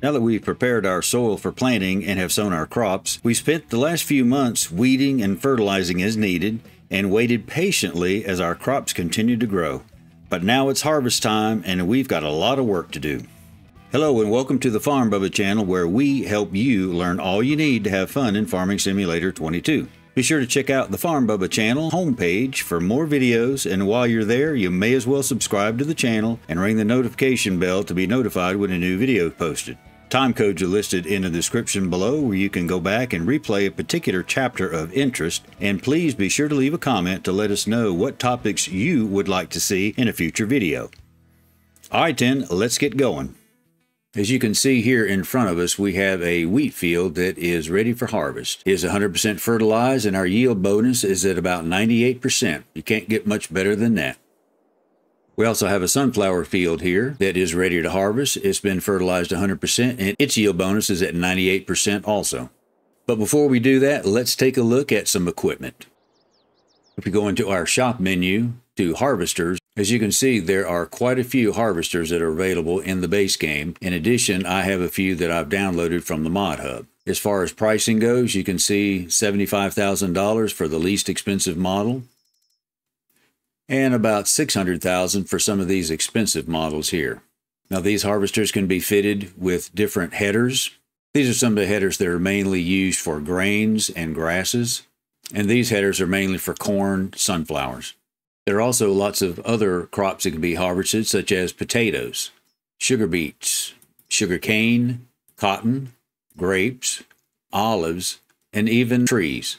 Now that we've prepared our soil for planting and have sown our crops, we spent the last few months weeding and fertilizing as needed and waited patiently as our crops continued to grow. But now it's harvest time and we've got a lot of work to do. Hello and welcome to the Farm Bubba channel, where we help you learn all you need to have fun in Farming Simulator 22. Be sure to check out the Farm Bubba channel homepage for more videos, and while you're there, you may as well subscribe to the channel and ring the notification bell to be notified when a new video is posted. Time codes are listed in the description below, where you can go back and replay a particular chapter of interest, and please be sure to leave a comment to let us know what topics you would like to see in a future video. Alright then, let's get going. As you can see here in front of us, we have a wheat field that is ready for harvest. It is 100% fertilized and our yield bonus is at about 98%. You can't get much better than that. We also have a sunflower field here that is ready to harvest. It's been fertilized 100% and its yield bonus is at 98% also. But before we do that, let's take a look at some equipment. If we go into our shop menu to harvesters, as you can see, there are quite a few harvesters that are available in the base game. In addition, I have a few that I've downloaded from the Mod Hub. As far as pricing goes, you can see $75,000 for the least expensive model, and about $600,000 for some of these expensive models here. Now, these harvesters can be fitted with different headers. These are some of the headers that are mainly used for grains and grasses, and these headers are mainly for corn, sunflowers. There are also lots of other crops that can be harvested, such as potatoes, sugar beets, sugar cane, cotton, grapes, olives, and even trees.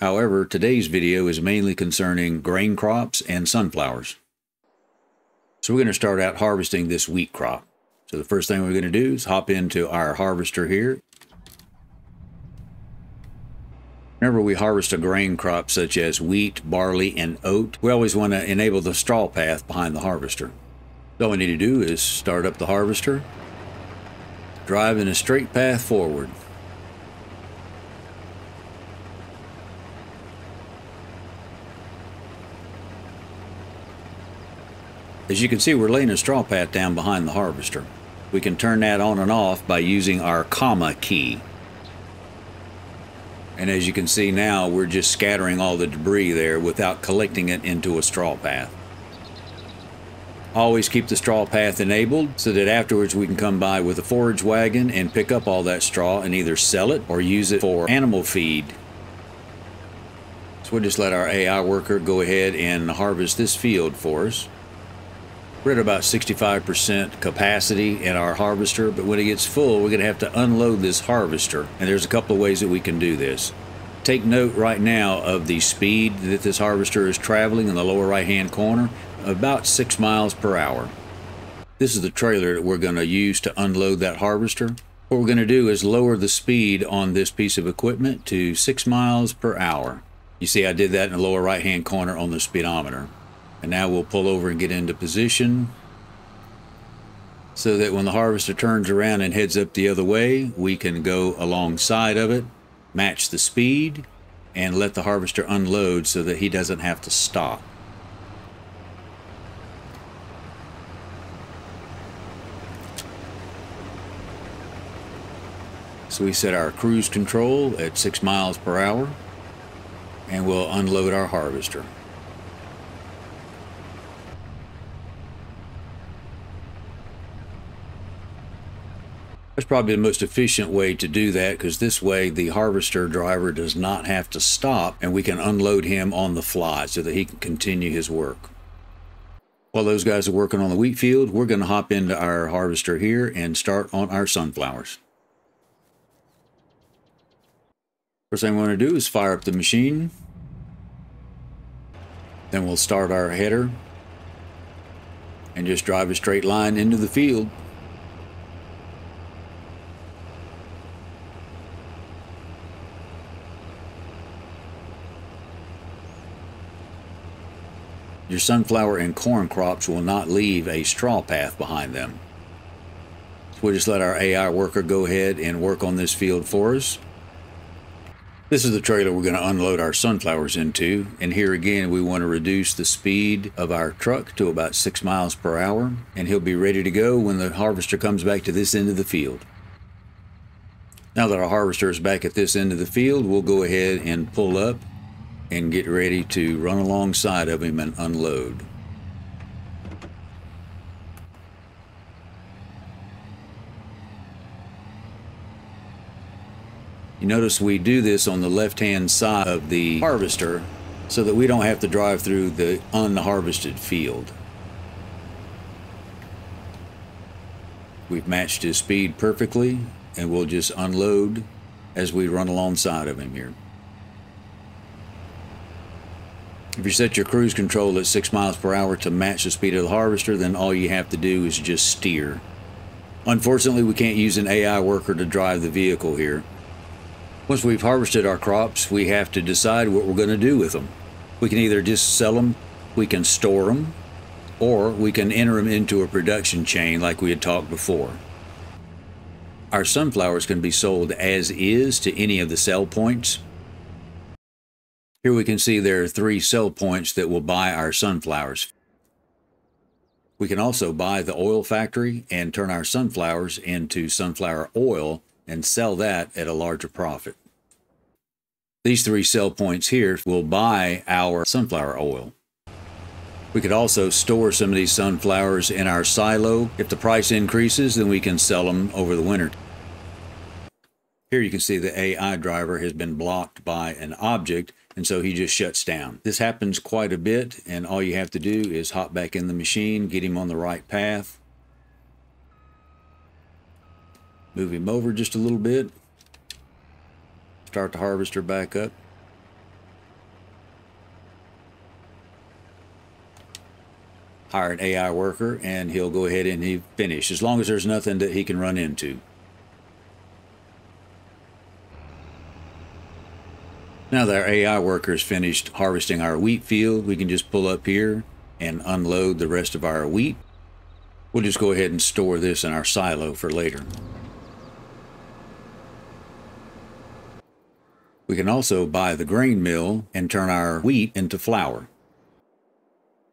However, today's video is mainly concerning grain crops and sunflowers. So we're going to start out harvesting this wheat crop. So the first thing we're going to do is hop into our harvester here. Whenever we harvest a grain crop such as wheat, barley, and oat, we always want to enable the straw path behind the harvester. All we need to do is start up the harvester, drive in a straight path forward. As you can see, we're laying a straw path down behind the harvester. We can turn that on and off by using our comma key. And as you can see now, we're just scattering all the debris there without collecting it into a straw path. Always keep the straw path enabled so that afterwards we can come by with a forage wagon and pick up all that straw and either sell it or use it for animal feed. So we'll just let our AI worker go ahead and harvest this field for us. We're at about 65% capacity in our harvester, but when it gets full, we're going to have to unload this harvester. And there's a couple of ways that we can do this. Take note right now of the speed that this harvester is traveling in the lower right-hand corner, about 6 miles per hour. This is the trailer that we're going to use to unload that harvester. What we're going to do is lower the speed on this piece of equipment to 6 miles per hour. You see, I did that in the lower right-hand corner on the speedometer. And now we'll pull over and get into position so that when the harvester turns around and heads up the other way, we can go alongside of it, match the speed, and let the harvester unload so that he doesn't have to stop. So we set our cruise control at 6 miles per hour, and we'll unload our harvester. That's probably the most efficient way to do that, because this way the harvester driver does not have to stop and we can unload him on the fly so that he can continue his work. While those guys are working on the wheat field, we're going to hop into our harvester here and start on our sunflowers. First thing we want to do is fire up the machine. Then we'll start our header and just drive a straight line into the field. Your sunflower and corn crops will not leave a straw path behind them. So we'll just let our AI worker go ahead and work on this field for us. This is the trailer we're going to unload our sunflowers into, and here again we want to reduce the speed of our truck to about 6 miles per hour, and he'll be ready to go when the harvester comes back to this end of the field. Now that our harvester is back at this end of the field, we'll go ahead and pull up and get ready to run alongside of him and unload. You notice we do this on the left-hand side of the harvester so that we don't have to drive through the unharvested field. We've matched his speed perfectly, and we'll just unload as we run alongside of him here. If you set your cruise control at 6 miles per hour to match the speed of the harvester, then all you have to do is just steer. Unfortunately, we can't use an AI worker to drive the vehicle here. Once we've harvested our crops, we have to decide what we're going to do with them. We can either just sell them, we can store them, or we can enter them into a production chain like we had talked before. Our sunflowers can be sold as is to any of the sell points. Here we can see there are 3 sell points that will buy our sunflowers. We can also buy the oil factory and turn our sunflowers into sunflower oil and sell that at a larger profit. These 3 sell points here will buy our sunflower oil. We could also store some of these sunflowers in our silo. If the price increases, then we can sell them over the winter. Here you can see the AI driver has been blocked by an object, and so he just shuts down. This happens quite a bit, and all you have to do is hop back in the machine, get him on the right path, move him over just a little bit, start the harvester back up. Hire an AI worker and he'll go ahead and finish, as long as there's nothing that he can run into. Now that our AI worker is finished harvesting our wheat field, we can just pull up here and unload the rest of our wheat. We'll just go ahead and store this in our silo for later. We can also buy the grain mill and turn our wheat into flour.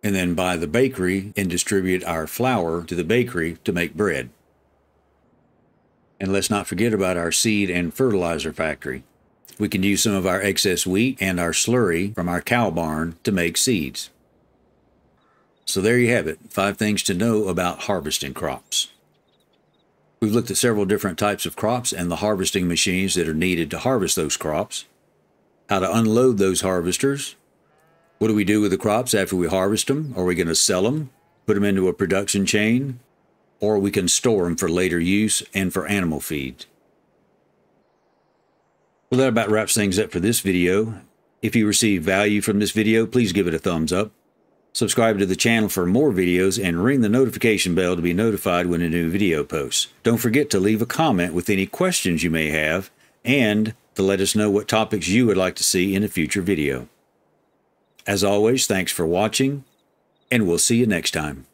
And then buy the bakery and distribute our flour to the bakery to make bread. And let's not forget about our seed and fertilizer factory. We can use some of our excess wheat and our slurry from our cow barn to make seeds. So there you have it, 5 things to know about harvesting crops. We've looked at several different types of crops and the harvesting machines that are needed to harvest those crops, how to unload those harvesters, what do we do with the crops after we harvest them? Are we going to sell them, put them into a production chain, or we can store them for later use and for animal feed? Well, that about wraps things up for this video. If you receive value from this video, please give it a thumbs up. Subscribe to the channel for more videos and ring the notification bell to be notified when a new video posts. Don't forget to leave a comment with any questions you may have and to let us know what topics you would like to see in a future video. As always, thanks for watching, and we'll see you next time.